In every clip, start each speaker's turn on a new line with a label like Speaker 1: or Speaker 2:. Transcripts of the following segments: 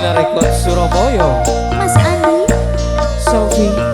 Speaker 1: Arena Record Surabaya.
Speaker 2: Mas Andi,
Speaker 1: Sofi.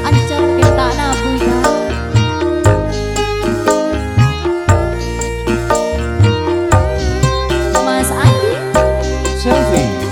Speaker 2: ancam kita nabuya. Mas Andi,
Speaker 1: Selfie.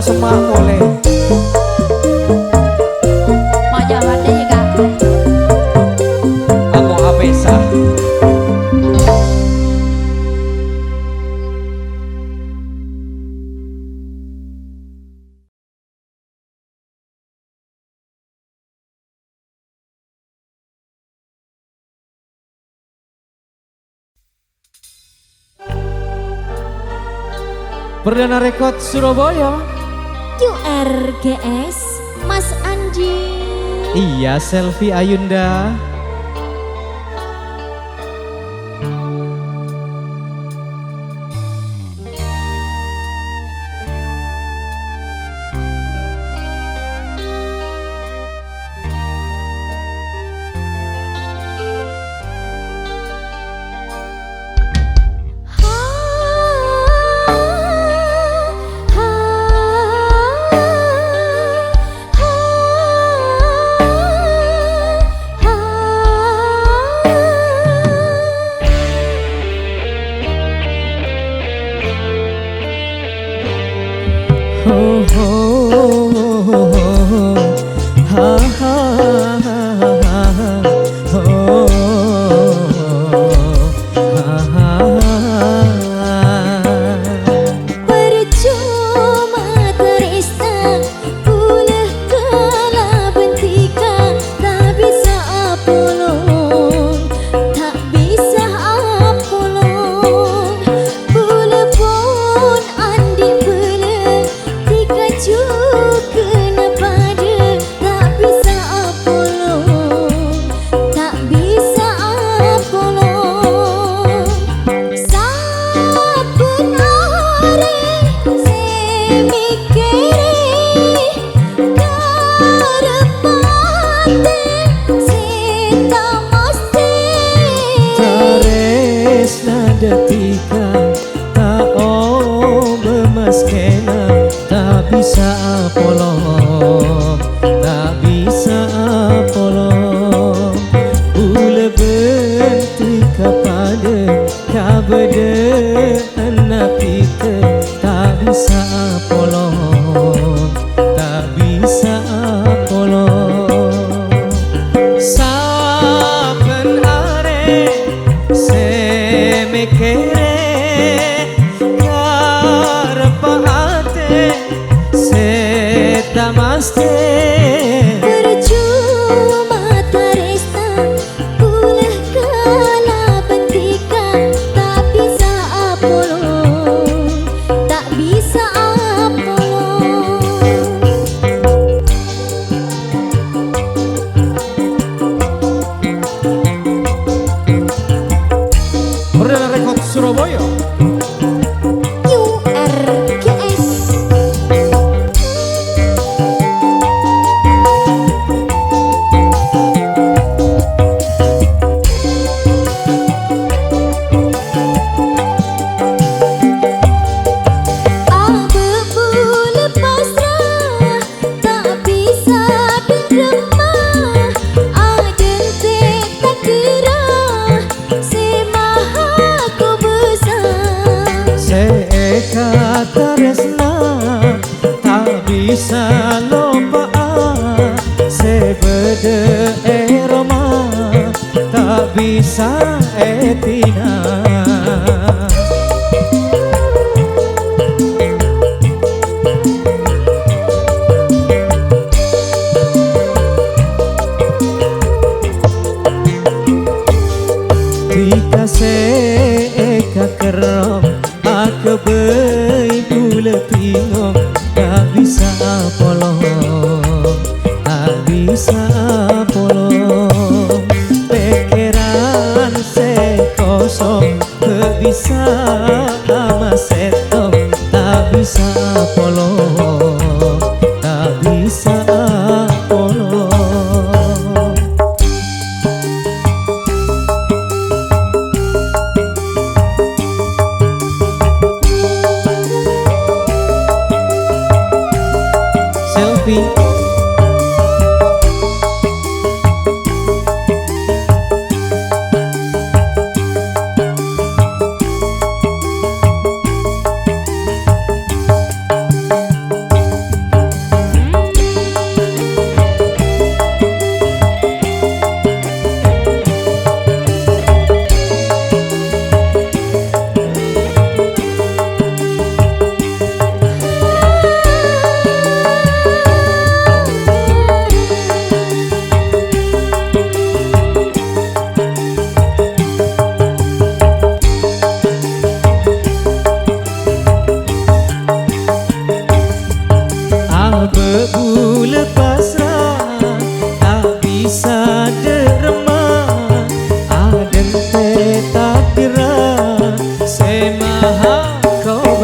Speaker 1: semak boleh.
Speaker 2: Maju ada ya kak.
Speaker 1: Aku apesa. Perdana Rekod Surabaya.
Speaker 2: URGS Mas Anji.
Speaker 1: Iya, Selfie Ayunda. Ho ho ho ha ha ho ha.
Speaker 2: Percuma tresna pulih kala bentika, tak bisa apolong, tak bisa apolong. Pulih pun andi pulih dikaju kena pada, tak bisa apolong, tak bisa apolong. Saben hari saya mikiri karepate sita mesti
Speaker 1: Tresna detika tak memaskena, tak bisa apolong, tak bisa apolong. Ule bentika pada kabede anak kita, tak bisa apolong, tak bisa apolong. Saben are se mikire karepate se tamaste.
Speaker 2: percuma tresna pulih kala bentika, tak bisa apolong, tak bisa apolong.
Speaker 1: Perdana Rekod Surabaya.
Speaker 2: URGS Abu lepas rah, tak bisa deremah. Aden tak kira si maha ku besar.
Speaker 1: Seeka tresna tak bisa lupa, sebede eroma tak bisa etina. Tika seeka kerom aku bei pula tingom, tak bisa apolong, tak bisa apolong. Pikiran se kosong, tak bisa ama setong, tak bisa apolong, tak bisa apolong. Selfie.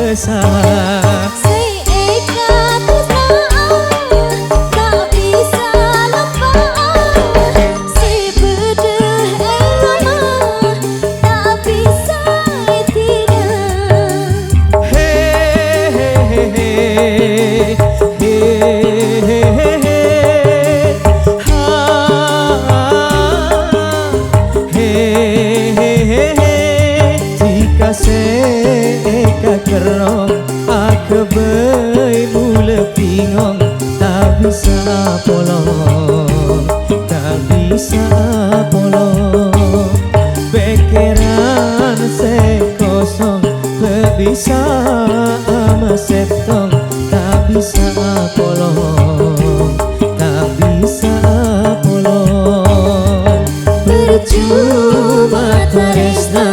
Speaker 1: resah.
Speaker 2: Seeka tresnaan tak bisa lupa, sebedeh irama tak bisa tidak.
Speaker 1: Hey, hey, hey, hey, hey, hey, hey. Hey, hey, hey, hey. Jika seeka kerong aku bei mula pingong, tak bisa polong, tak bisa polong. Pikiran se kosong, bisa ama setong, tak bisa polong, tak bisa polong. Percuma tresna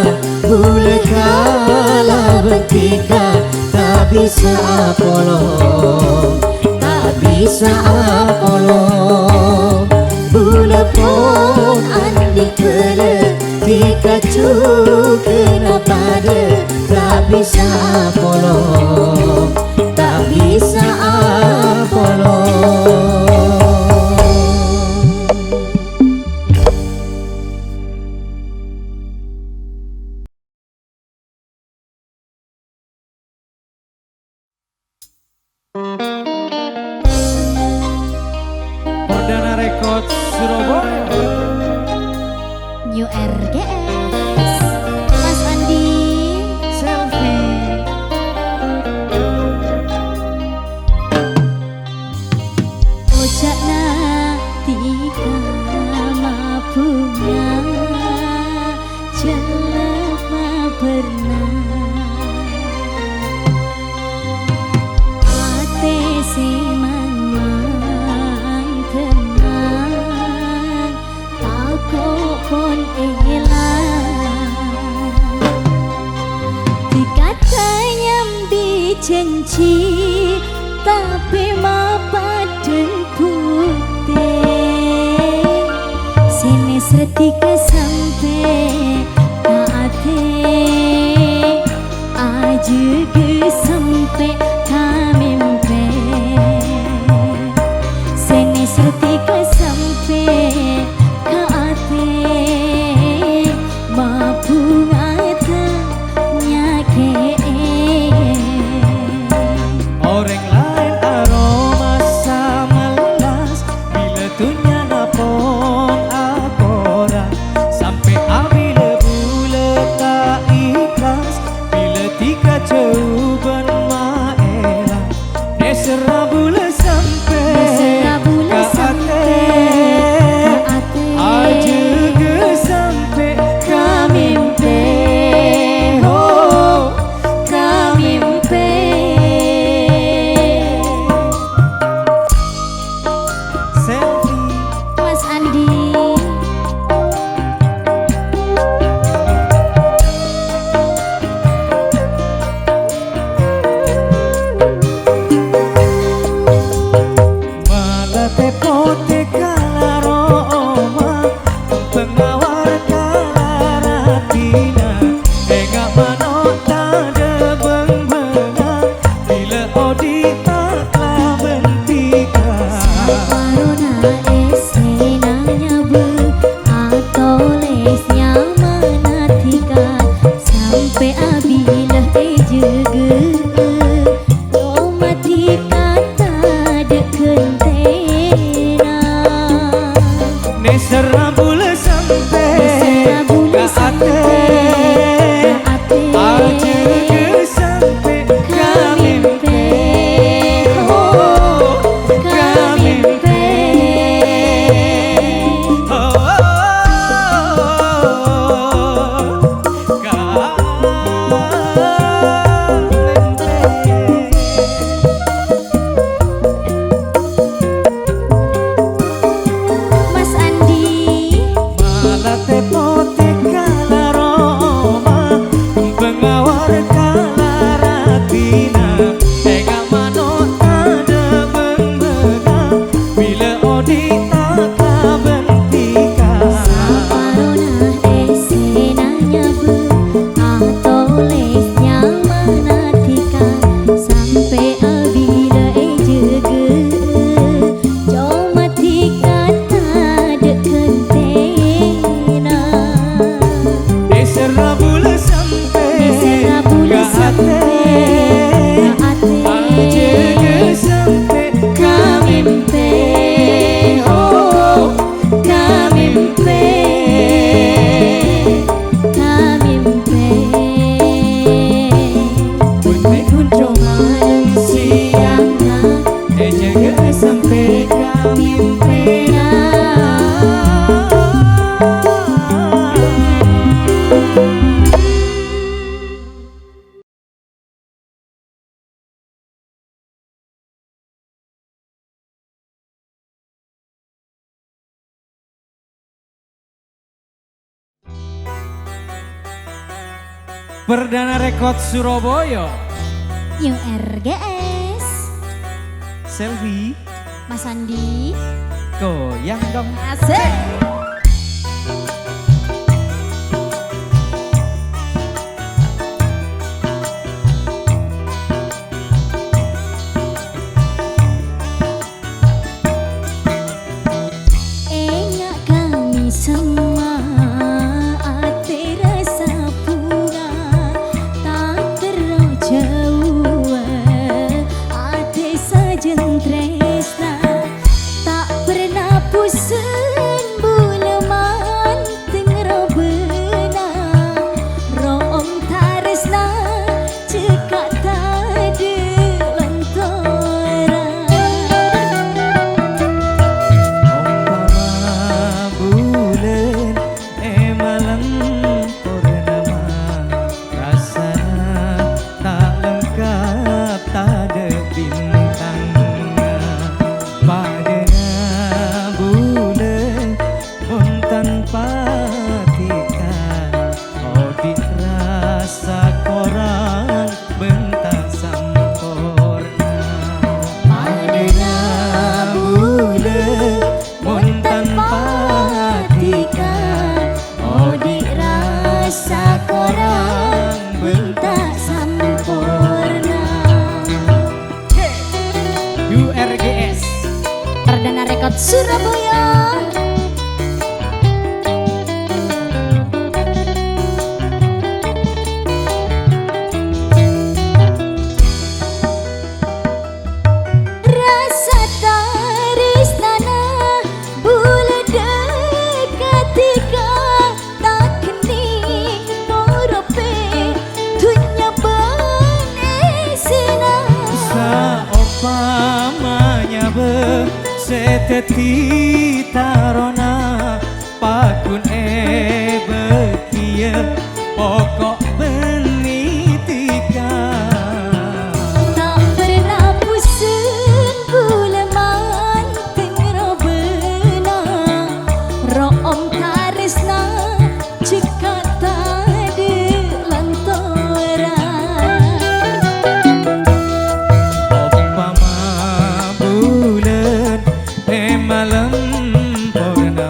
Speaker 1: bule kala betika, tak bisa polong, tak bisa polong. Bule pun andi kele Pikachu kenapa dia tak bisa polong, tak bisa polong. Perdana Record Surabaya,
Speaker 2: New RGS Mas Andi
Speaker 1: selfie.
Speaker 2: Ucapna tika mapunya jelema pernah ate si mang tenang takut pun hilang dikatanya janji tapi mapaden putih sini setika sampai ate aja ke sampai kami mimpi sini setika sampai ke ate mampu ngatanya ke
Speaker 1: Orang lain aroma samalas, bila tunya napon apora, sampai abila bula tak ikhlas, bila tika coban maela, nesera bula sampai ka ate, aja ke sampai kami mimpi, oh kami mimpi. Selfie
Speaker 2: Mas Andi
Speaker 1: Perdana Rekod Surabaya.
Speaker 2: URGS.
Speaker 1: Selfie,
Speaker 2: Mas Andi.
Speaker 1: goyang dong.
Speaker 2: Asik. Enak kami semua, ate rasa bunga, tak terlalu jauh, ate sajen tresna, tak pernah pusing buleman tengro bena, room taresna cekak tade lantaran.
Speaker 1: Umpama bulan malam purnama, rasanya tak lengkap tak ada bintangnya. Padanya bulan pun tanpa tika, oh dirasa korang bentak sempurna. Padanya bulan pun tanpa tika, oh dirasa korang bentak
Speaker 2: Sempurna.
Speaker 1: URGS.
Speaker 2: Perdana Rekod Surabaya. Rasa tarisnana bula dekatika, tak kening morope dunya benesina.
Speaker 1: Saumpamanya seteti tarona pakun bekia pokok benitika.
Speaker 2: Tak pernah pusing buleman tengro bena, room tarisna cekak tade lantaran.
Speaker 1: Umpama bulan malam purnama,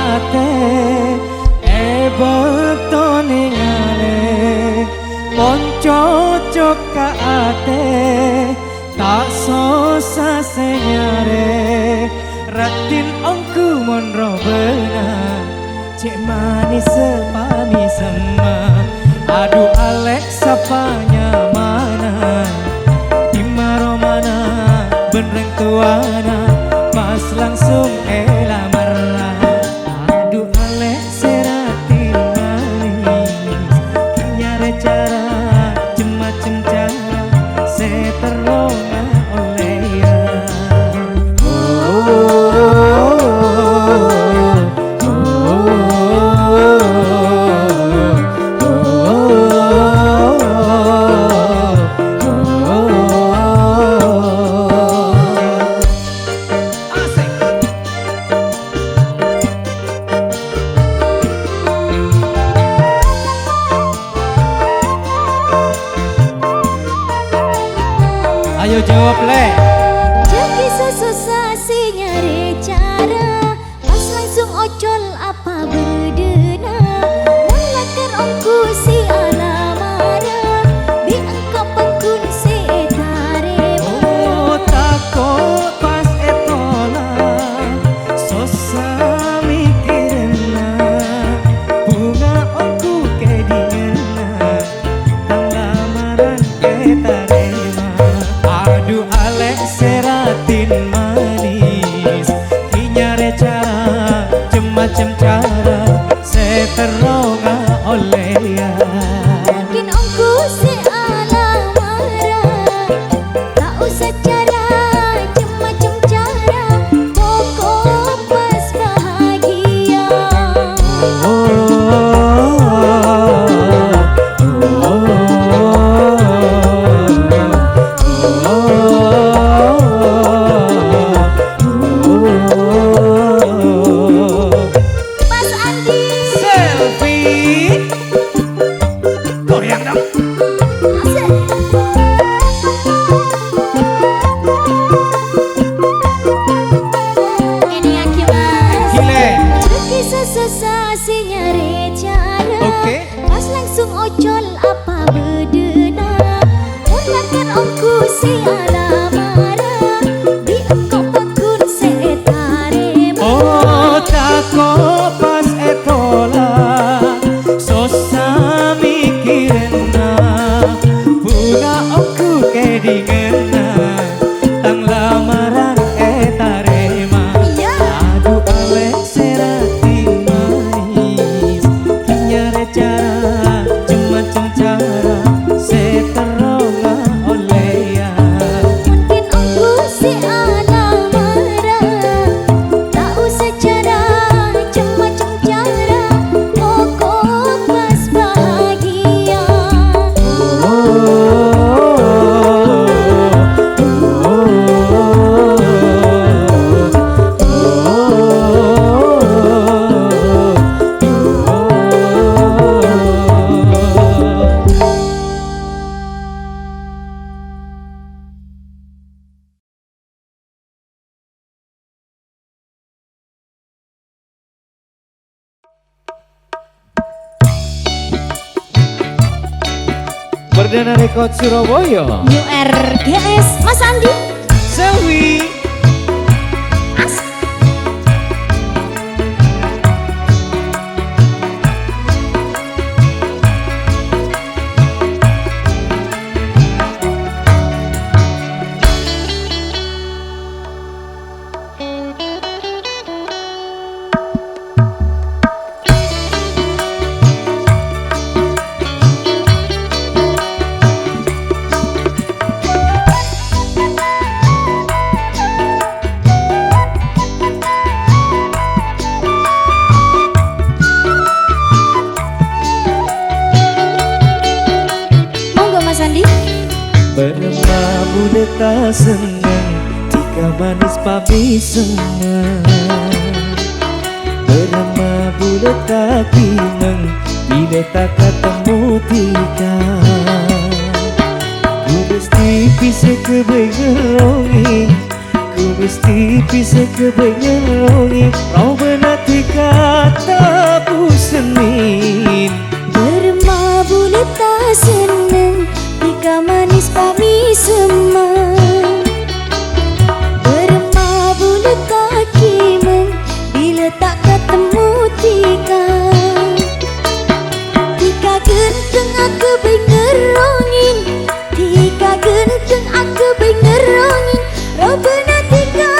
Speaker 1: ate bektone ngale pon cocok ka ate tak sosa senyare ratin ongku mon robena cek manis sepani sema aduh Alek sapanya mana dimaro mana benreng tuana pas langsung lamar aduh Alek seratin manis nyare cara macem-macem cara seterona oleh ya ayo jawab le.
Speaker 2: Jadi susah si nyari cara pas langsung ocol apa berdena melakar ongku si alamara di engkau pangkun si tarema
Speaker 1: Oh takut pas etola sosa mikirna bunga aku kedingena tang lamaran ketarema aduh Alek seratin manis kinyare cara macem-macem cara seteronga oleh ya
Speaker 2: mungkin ongku si alamara tak usah cara macem-macem cara pokok pas bahagia Mas Andi
Speaker 1: selfie goyang dong
Speaker 2: asik. Ini aki mas
Speaker 1: gile
Speaker 2: Kisah susah si nyari cara
Speaker 1: Oke.
Speaker 2: pas langsung ocol apa bedena mulakan ongku si alamara di engkau pangkun si tarema
Speaker 1: oh takut pas etola sosa mikirna bunga aku kedingena tang lamaran tarema
Speaker 2: iya
Speaker 1: aduh Alek seratin manis kinyare cara macem-macem cara seteronga oleh ya
Speaker 2: mungkin ongku si alamara tak usah cara macem-macem cara pokok pas bahagia
Speaker 1: Perdana Rekod Surabaya
Speaker 2: New RGS Mas Andi
Speaker 1: Selwi
Speaker 2: asik. Monggo Mas Andi
Speaker 1: Bermamu deta senang jika manis papi senang Bermamu deta kinang bila tak ketemu tika Ku mesti bisa kebengerongi Ku mesti bisa kebengerongi Kau benar tika tabu Senin.
Speaker 2: Bermabul tak senang jika manis pami semang. Bermabul tak kimeng bila tak ketemu tika. Tika genteng aku bengerongin, tika genteng aku bengerongin. Robena tika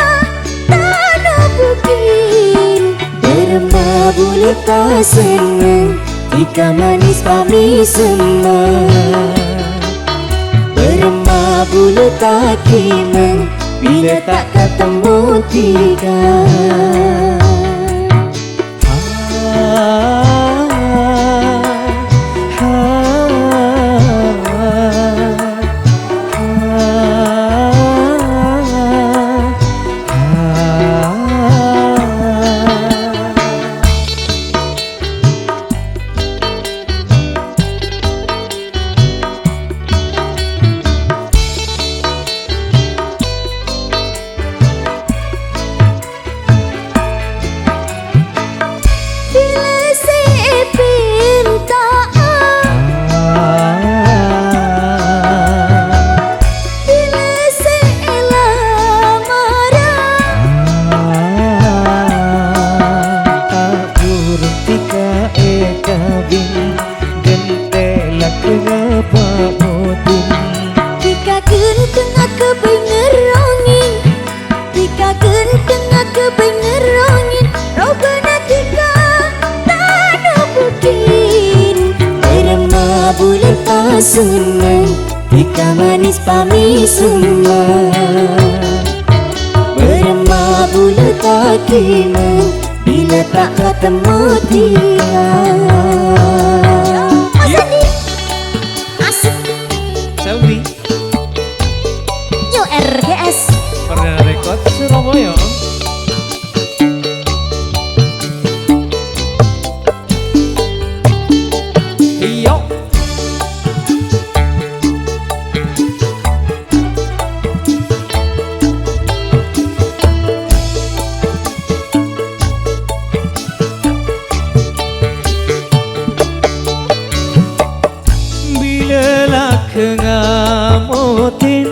Speaker 2: tanah bukin. Bermabul tak senang jika manis pami semang. Bermabul tak kimeng bila tak ketemu tika. Senang jika manis pami semang. Bermabul tak kimeng bila tak ketemu tika. Mas Andi asik
Speaker 1: Selvi
Speaker 2: Yo RGS
Speaker 1: Perdana Rekod Surabaya. Iyo ngamotin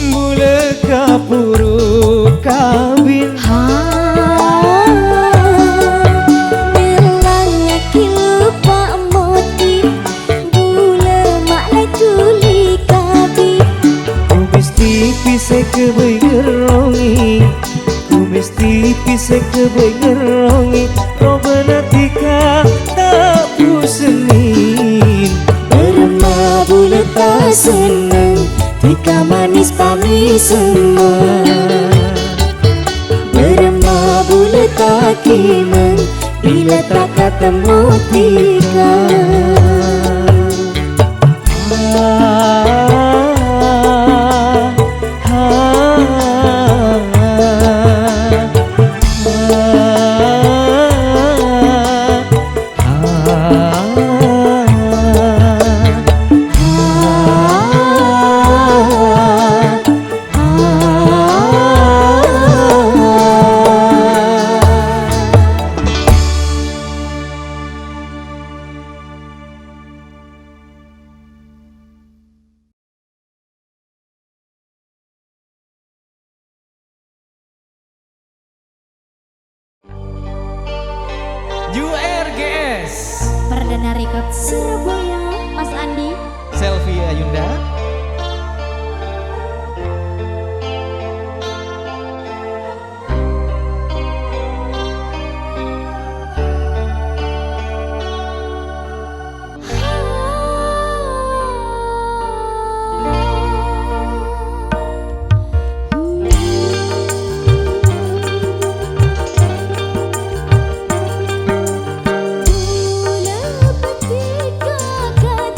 Speaker 1: mula kapuru kawin
Speaker 2: bilangnya kilupa motin gula maklai tuli kabi.
Speaker 1: kumis tipis kebengerongi, kumis tipis kebengerongi. Robena tika tabu Senin.
Speaker 2: Bermabul tak senang jika manis pami semang. Bermabul tak kimeng bila tak ketemu tika.
Speaker 1: URGS
Speaker 2: Perdana Rekod Surabaya, Mas Andi
Speaker 1: Selvi Ayunda.
Speaker 2: Mula petika katakan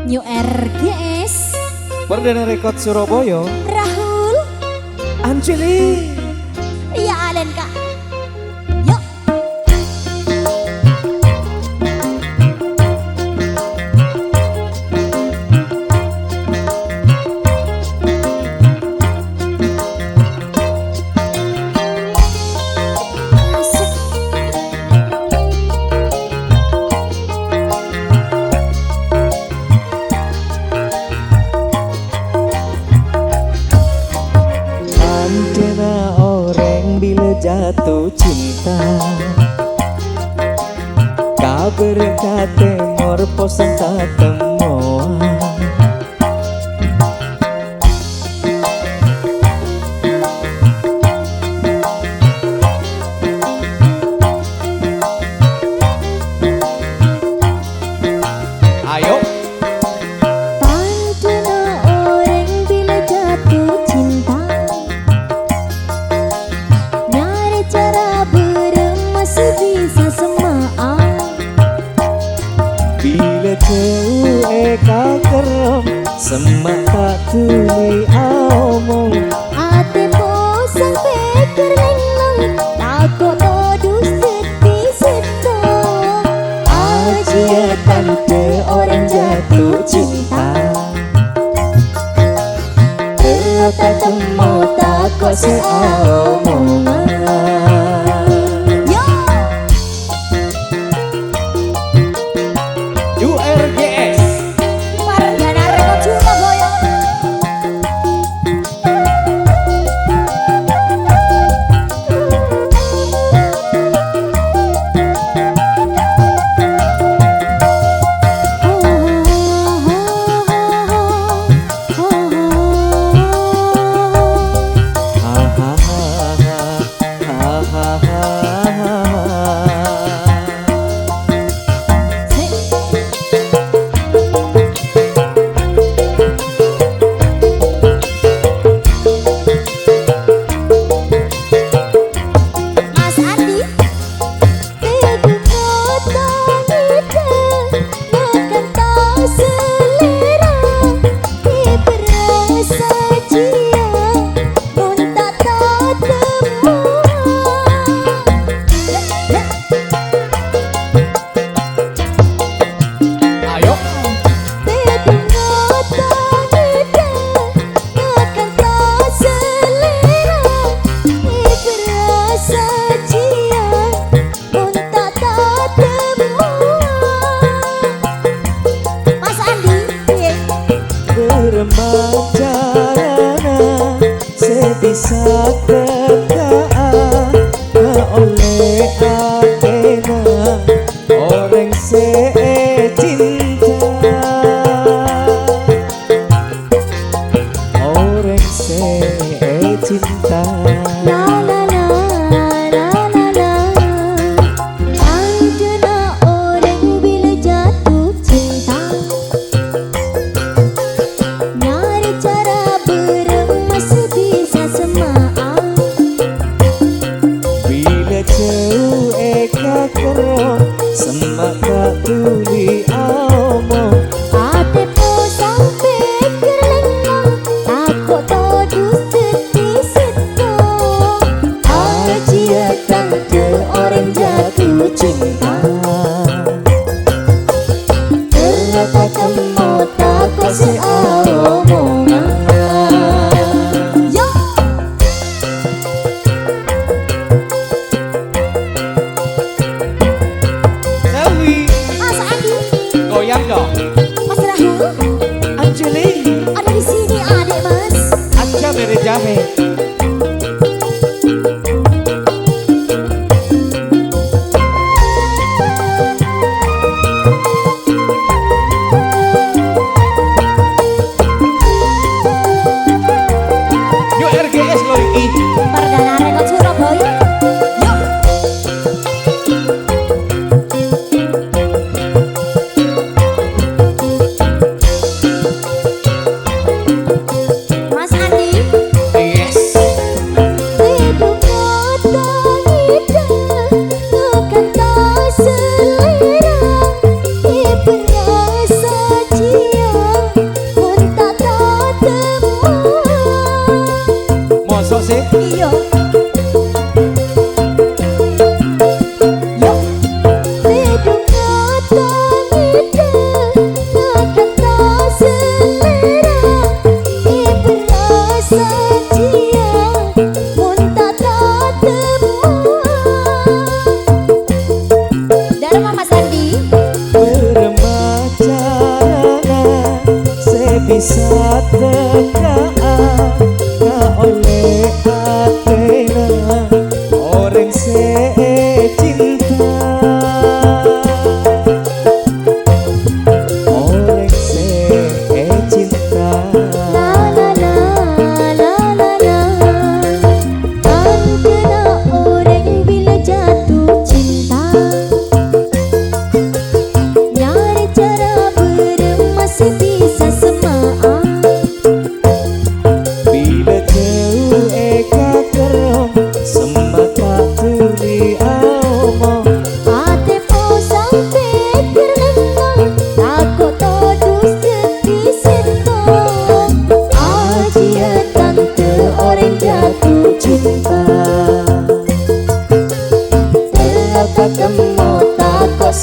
Speaker 2: New RGS
Speaker 1: Perdana Rekod Surabaya
Speaker 2: Rahul
Speaker 1: Anjeli.
Speaker 2: ya Alen kak. Yuk
Speaker 1: Antena orang bila jatuh cinta, kabar kate morposan tak temuan. Ayo
Speaker 2: tandana orang bila jatuh cinta, nyari cara beremas bisa semaan.
Speaker 1: bila jauh eka kerem semak tak tuli omong.
Speaker 2: Ate bosan pikir lengang, takut todus teti seto.
Speaker 1: Aja tante orang jatuh cinta, tak temu tak kuasa omongan.
Speaker 2: Yo,
Speaker 1: URGS
Speaker 2: Perdana Rekod Surabaya. Mas Andi, teguh kota kita, makan tak selera, berasa cia, pun tak temuan.
Speaker 1: Ayo
Speaker 2: Teguh kota kita, makan tak selera, berasa cia, pun tak temuan. Mas Andi, piye?
Speaker 1: beremaja sebisa tekaan tak oleh akena orang cinta, orang cinta.
Speaker 2: La la la la la la. Tandana orang bila jatuh cinta, nyari cara beremas bisa semaan.
Speaker 1: Bila jauh eka kerem semak tak tuli omong.
Speaker 2: Ate bosan pikir lengang, takut todus teti seto.
Speaker 1: Aja tante orang jatuh cinta, tak temu tak kuasa omongan.
Speaker 2: Yo,
Speaker 1: Selvi
Speaker 2: Mas Andi,
Speaker 1: goyang dong.
Speaker 2: Mas Rahul,
Speaker 1: Anjeli
Speaker 2: ada di sini adek Mas.
Speaker 1: aja mere jahe. Yuk RGS loh ini.
Speaker 2: Perdana Rekod Surabaya. Yuk. Mas Andi,
Speaker 1: Yes.
Speaker 2: teguh kota kita, makan tak selera, berasa cia,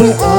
Speaker 1: si